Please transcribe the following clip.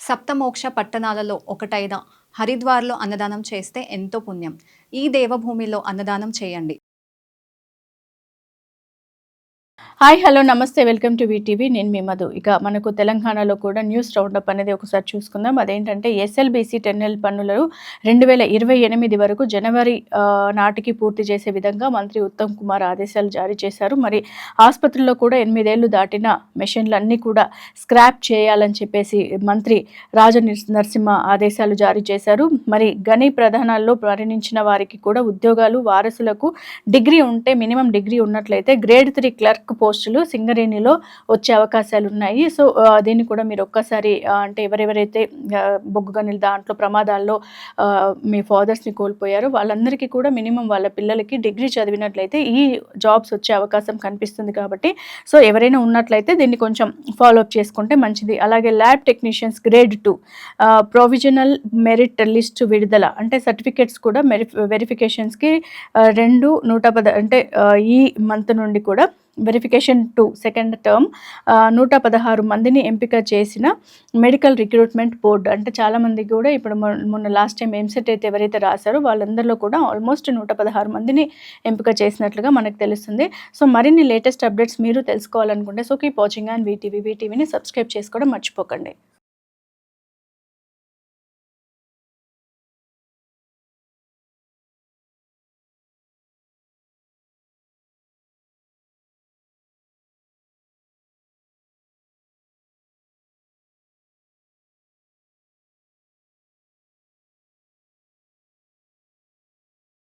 సప్తమోక్ష పట్టణాలలో ఒకటైన హరిద్వార్లో అన్నదానం చేస్తే ఎంతో పుణ్యం. ఈ దేవభూమిలో అన్నదానం చేయండి. హాయ్ హలో నమస్తే వెల్కమ్ టు వీటీవీ. నేను మీ మధు. ఇక మనకు తెలంగాణలో కూడా న్యూస్ రౌండప్ అనేది ఒకసారి చూసుకుందాం. అదేంటంటే ఎస్ఎల్బీసీ టెర్మినల్ పన్నులు 2028 వరకు జనవరి నాటికి పూర్తి చేసే విధంగా మంత్రి ఉత్తమ్ కుమార్ ఆదేశాలు జారీ చేశారు. మరి ఆసుపత్రుల్లో కూడా 8 ఏళ్లు దాటిన మెషిన్లన్నీ కూడా స్క్రాప్ చేయాలని చెప్పేసి మంత్రి నరసింహ ఆదేశాలు జారీ చేశారు. మరి గని ప్రధానాల్లో మరణించిన వారికి కూడా ఉద్యోగాలు, వారసులకు డిగ్రీ ఉంటే మినిమం డిగ్రీ ఉన్నట్లయితే గ్రేడ్ 3 క్లర్క్ పోస్టులు సింగరేణిలో వచ్చే అవకాశాలు ఉన్నాయి. సో దీన్ని కూడా మీరు ఒక్కసారి అంటే ఎవరెవరైతే బొగ్గు గనుల దాంట్లో ప్రమాదాల్లో మీ ఫాదర్స్ని కోల్పోయారో వాళ్ళందరికీ కూడా మినిమం వాళ్ళ పిల్లలకి డిగ్రీ చదివినట్లయితే ఈ జాబ్స్ వచ్చే అవకాశం కనిపిస్తుంది. కాబట్టి సో ఎవరైనా ఉన్నట్లయితే దీన్ని కొంచెం ఫాలోఅప్ చేసుకుంటే మంచిది. అలాగే lab technicians grade 2 provisional merit list విడుదల అంటే సర్టిఫికేట్స్ కూడా వెరిఫికేషన్స్కి 110 అంటే ఈ మంత్ నుండి కూడా వెరిఫికేషన్ 2 సెకండ్ టర్మ్ 116 మందిని ఎంపిక చేసిన మెడికల్ రిక్రూట్మెంట్ బోర్డు. అంటే చాలామంది కూడా ఇప్పుడు మొన్న లాస్ట్ టైం ఎంసెట్ అయితే ఎవరైతే రాశారో వాళ్ళందరిలో కూడా ఆల్మోస్ట్ 116 మందిని ఎంపిక చేసినట్లుగా మనకు తెలుస్తుంది. సో మరిన్ని లేటెస్ట్ అప్డేట్స్ మీరు తెలుసుకోవాలనుకుంటే సో కీప్ వాచింగ్ అండ్ వీటీవీని సబ్స్క్రైబ్ చేసుకోవడం మర్చిపోకండి.